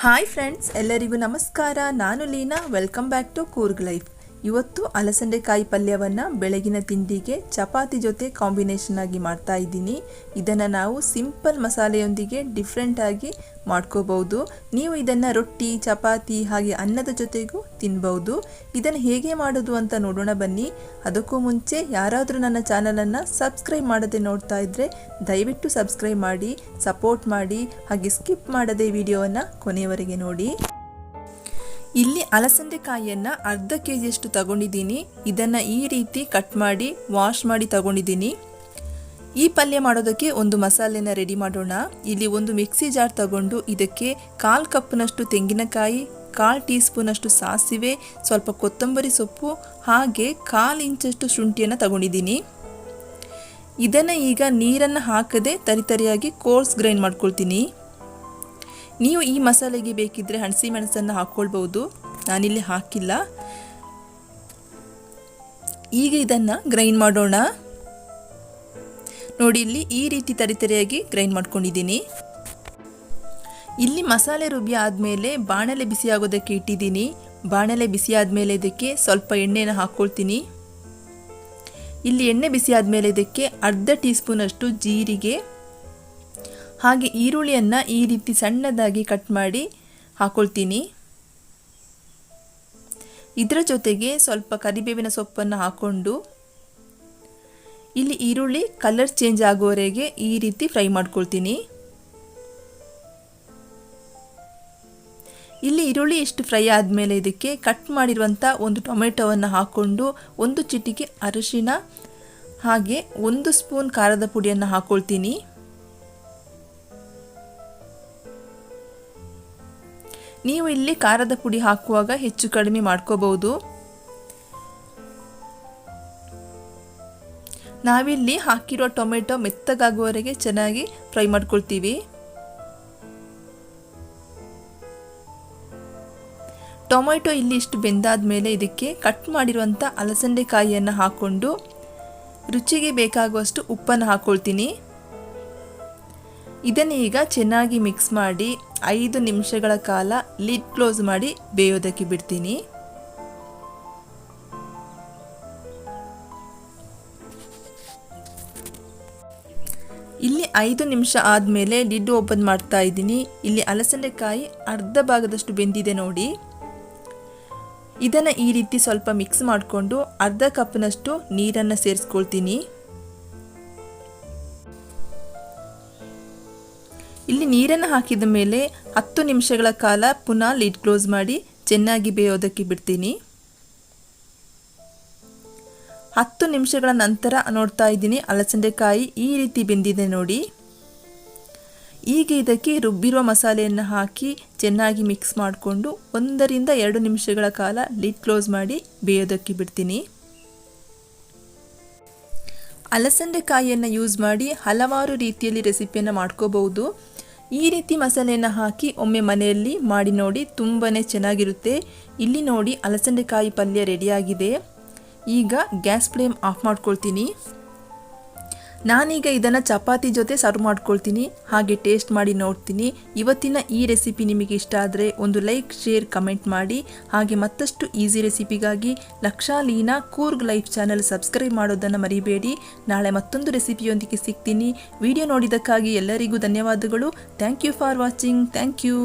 Hi friends, ಎಲ್ಲರಿಗೂ ನಮಸ್ಕಾರ. ನಾನು Leena. Welcome back to Coorg life. ಇವತ್ತು ಅಲಸಂದೆಕಾಯಿ ಪಲ್ಯವನ್ನು ಬೆಳಗಿನ ತಿಂಡಿಗೆ ಚಪಾತಿ ಜೊತೆ ಕಾಂಬಿನೇಷನ್ ಆಗಿ ಮಾಡ್ತಾ ಇದ್ದೀನಿ. ಇದನ್ನು ನಾವು ಸಿಂಪಲ್ ಮಸಾಲೆಯೊಂದಿಗೆ ಡಿಫ್ರೆಂಟ್ ಆಗಿ ಮಾಡ್ಕೋಬಹುದು. ನೀವು ಇದನ್ನು ರೊಟ್ಟಿ, ಚಪಾತಿ ಹಾಗೆ ಅನ್ನದ ಜೊತೆಗೂ ತಿನ್ಬಹುದು. ಇದನ್ನು ಹೇಗೆ ಮಾಡೋದು ಅಂತ ನೋಡೋಣ ಬನ್ನಿ. ಅದಕ್ಕೂ ಮುಂಚೆ ಯಾರಾದರೂ ನನ್ನ ಚಾನಲನ್ನು ಸಬ್ಸ್ಕ್ರೈಬ್ ಮಾಡದೆ ನೋಡ್ತಾ ಇದ್ದರೆ ದಯವಿಟ್ಟು ಸಬ್ಸ್ಕ್ರೈಬ್ ಮಾಡಿ, ಸಪೋರ್ಟ್ ಮಾಡಿ, ಹಾಗೆ ಸ್ಕಿಪ್ ಮಾಡದೆ ವಿಡಿಯೋವನ್ನು ಕೊನೆಯವರೆಗೆ ನೋಡಿ. ಇಲ್ಲಿ ಅಲಸಂದೆಕಾಯಿಯನ್ನು ಅರ್ಧ ಕೆಜಿಯಷ್ಟು ತಗೊಂಡಿದ್ದೀನಿ. ಇದನ್ನು ಈ ರೀತಿ ಕಟ್ ಮಾಡಿ ವಾಶ್ ಮಾಡಿ ತಗೊಂಡಿದ್ದೀನಿ. ಈ ಪಲ್ಯ ಮಾಡೋದಕ್ಕೆ ಒಂದು ಮಸಾಲೆನ ರೆಡಿ ಮಾಡೋಣ. ಇಲ್ಲಿ ಒಂದು ಮಿಕ್ಸಿ ಜಾರ್ ತಗೊಂಡು ಇದಕ್ಕೆ 1/4 ಕಪ್ನಷ್ಟು ತೆಂಗಿನಕಾಯಿ, 1/4 ಟೀ ಸ್ಪೂನಷ್ಟು ಸಾಸಿವೆ, ಸ್ವಲ್ಪ ಕೊತ್ತಂಬರಿ ಸೊಪ್ಪು ಹಾಗೆ 1/4 ಇಂಚಷ್ಟು ಶುಂಠಿಯನ್ನು ತಗೊಂಡಿದ್ದೀನಿ. ಇದನ್ನು ಈಗ ನೀರನ್ನು ಹಾಕದೆ ತರಿತರಿಯಾಗಿ ಕೋರ್ಸ್ ಗ್ರೈಂಡ್ ಮಾಡ್ಕೊಳ್ತೀನಿ. ನೀವು ಈ ಮಸಾಲೆಗೆ ಬೇಕಿದ್ದರೆ ಹಸಿಮೆಣಸನ್ನು ಹಾಕ್ಕೊಳ್ಬೋದು. ನಾನಿಲ್ಲಿ ಹಾಕಿಲ್ಲ. ಈಗ ಇದನ್ನು ಗ್ರೈಂಡ್ ಮಾಡೋಣ. ನೋಡಿ, ಇಲ್ಲಿ ಈ ರೀತಿ ತರಿತರಿಯಾಗಿ ಗ್ರೈಂಡ್ ಮಾಡ್ಕೊಂಡಿದ್ದೀನಿ. ಇಲ್ಲಿ ಮಸಾಲೆ ರುಬ್ಬಿ ಆದಮೇಲೆ ಬಾಣಲೆ ಬಿಸಿ ಆಗೋದಕ್ಕೆ ಇಟ್ಟಿದ್ದೀನಿ. ಬಾಣಲೆ ಬಿಸಿ ಆದಮೇಲೆ ಇದಕ್ಕೆ ಸ್ವಲ್ಪ ಎಣ್ಣೆನ ಹಾಕ್ಕೊಳ್ತೀನಿ. ಇಲ್ಲಿ ಎಣ್ಣೆ ಬಿಸಿ ಆದಮೇಲೆ ಇದಕ್ಕೆ ಅರ್ಧ ಟೀ ಸ್ಪೂನಷ್ಟು ಜೀರಿಗೆ ಹಾಗೆ ಈರುಳ್ಳಿಯನ್ನು ಈ ರೀತಿ ಸಣ್ಣದಾಗಿ ಕಟ್ ಮಾಡಿ ಹಾಕ್ಕೊಳ್ತೀನಿ. ಇದರ ಜೊತೆಗೆ ಸ್ವಲ್ಪ ಕರಿಬೇವಿನ ಸೊಪ್ಪನ್ನು ಹಾಕ್ಕೊಂಡು ಇಲ್ಲಿ ಈರುಳ್ಳಿ ಕಲರ್ ಚೇಂಜ್ ಆಗೋವರೆಗೆ ಈ ರೀತಿ ಫ್ರೈ ಮಾಡ್ಕೊಳ್ತೀನಿ. ಇಲ್ಲಿ ಈರುಳ್ಳಿ ಇಷ್ಟು ಫ್ರೈ ಆದಮೇಲೆ ಇದಕ್ಕೆ ಕಟ್ ಮಾಡಿರುವಂಥ ಒಂದು ಟೊಮೆಟೊವನ್ನು ಹಾಕ್ಕೊಂಡು 1 ಚಿಟಿಕೆ ಅರಿಶಿನ ಹಾಗೆ 1 ಸ್ಪೂನ್ ಖಾರದ ಪುಡಿಯನ್ನು ಹಾಕ್ಕೊಳ್ತೀನಿ. ನೀವು ಇಲ್ಲಿ ಖಾರದ ಪುಡಿ ಹಾಕುವಾಗ ಹೆಚ್ಚು ಕಡಿಮೆ ಮಾಡ್ಕೋಬಹುದು. ನಾವಿಲ್ಲಿ ಹಾಕಿರೋ ಟೊಮೆಟೊ ಮೆತ್ತಗಾಗುವವರೆಗೆ ಚೆನ್ನಾಗಿ ಫ್ರೈ ಮಾಡ್ಕೊಳ್ತೀವಿ. ಟೊಮೆಟೊ ಇಲ್ಲಿ ಇಷ್ಟು ಬೆಂದಾದ ಮೇಲೆ ಇದಕ್ಕೆ ಕಟ್ ಮಾಡಿರುವಂಥ ಅಲಸಂದೆಕಾಯಿಯನ್ನು ಹಾಕ್ಕೊಂಡು ರುಚಿಗೆ ಬೇಕಾಗುವಷ್ಟು ಉಪ್ಪನ್ನು ಹಾಕ್ಕೊಳ್ತೀನಿ. ಇದನ್ನು ಈಗ ಚೆನ್ನಾಗಿ ಮಿಕ್ಸ್ ಮಾಡಿ 5 ನಿಮಿಷಗಳ ಕಾಲ ಲಿಡ್ ಕ್ಲೋಸ್ ಮಾಡಿ ಬೇಯೋದಕ್ಕೆ ಬಿಡ್ತೀನಿ. ಇಲ್ಲಿ 5 ನಿಮಿಷ ಆದಮೇಲೆ ಲಿಡ್ ಓಪನ್ ಮಾಡ್ತಾ ಇದ್ದೀನಿ. ಇಲ್ಲಿ ಅಲಸಂದೆಕಾಯಿ ಅರ್ಧ ಭಾಗದಷ್ಟು ಬೆಂದಿದೆ ನೋಡಿ. ಇದನ್ನು ಈ ರೀತಿ ಸ್ವಲ್ಪ ಮಿಕ್ಸ್ ಮಾಡಿಕೊಂಡು ಅರ್ಧ ಕಪ್ನಷ್ಟು ನೀರನ್ನು ಸೇರಿಸ್ಕೊಳ್ತೀನಿ. ಇಲ್ಲಿ ನೀರನ್ನು ಹಾಕಿದ ಮೇಲೆ 10 ನಿಮಿಷಗಳ ಕಾಲ ಪುನಃ ಲಿಡ್ ಕ್ಲೋಸ್ ಮಾಡಿ ಚೆನ್ನಾಗಿ ಬೇಯೋದಕ್ಕೆ ಬಿಡ್ತೀನಿ. 10 ನಿಮಿಷಗಳ ನಂತರ ನೋಡ್ತಾ ಇದ್ದೀನಿ ಅಲಸಂದೆಕಾಯಿ ಈ ರೀತಿ ಬೆಂದಿದೆ ನೋಡಿ. ಈಗ ಇದಕ್ಕೆ ರುಬ್ಬಿರುವ ಮಸಾಲೆಯನ್ನು ಹಾಕಿ ಚೆನ್ನಾಗಿ ಮಿಕ್ಸ್ ಮಾಡಿಕೊಂಡು 1 ರಿಂದ 2 ನಿಮಿಷಗಳ ಕಾಲ ಲಿಡ್ ಕ್ಲೋಸ್ ಮಾಡಿ ಬೇಯೋದಕ್ಕೆ ಬಿಡ್ತೀನಿ. ಅಲಸಂದೆಕಾಯಿಯನ್ನು ಯೂಸ್ ಮಾಡಿ ಹಲವಾರು ರೀತಿಯಲ್ಲಿ ರೆಸಿಪಿಯನ್ನು ಮಾಡ್ಕೋಬಹುದು. ಈ ರೀತಿ ಮಸಾಲೆಯನ್ನು ಹಾಕಿ ಒಮ್ಮೆ ಮನೆಯಲ್ಲಿ ಮಾಡಿ ನೋಡಿ, ತುಂಬಾ ಚೆನ್ನಾಗಿರುತ್ತೆ. ಇಲ್ಲಿ ನೋಡಿ ಅಲಸಂದೆಕಾಯಿ ಪಲ್ಯ ರೆಡಿಯಾಗಿದೆ. ಈಗ ಗ್ಯಾಸ್ ಫ್ಲೇಮ್ ಆಫ್ ಮಾಡ್ಕೊಳ್ತೀನಿ. ನಾನೀಗ ಇದನ್ನು ಚಪಾತಿ ಜೊತೆ ಸರ್ವ್ ಮಾಡ್ಕೊಳ್ತೀನಿ. ಹಾಗೆ ಟೇಸ್ಟ್ ಮಾಡಿ ನೋಡ್ತೀನಿ. ಇವತ್ತಿನ ಈ ರೆಸಿಪಿ ನಿಮಗೆ ಇಷ್ಟ ಆದರೆ ಒಂದು ಲೈಕ್, ಶೇರ್, ಕಮೆಂಟ್ ಮಾಡಿ. ಹಾಗೆ ಮತ್ತಷ್ಟು ಈಸಿ ರೆಸಿಪಿಗಾಗಿ Laksha Leena Coorg life channel subscribe ಮಾಡೋದನ್ನು ಮರಿಬೇಡಿ. ನಾಳೆ ಮತ್ತೊಂದು ರೆಸಿಪಿಯೊಂದಿಗೆ ಸಿಗ್ತೀನಿ. ವಿಡಿಯೋ ನೋಡಿದ್ದಕ್ಕಾಗಿ ಎಲ್ಲರಿಗೂ ಧನ್ಯವಾದಗಳು. Thank you for watching. Thank you.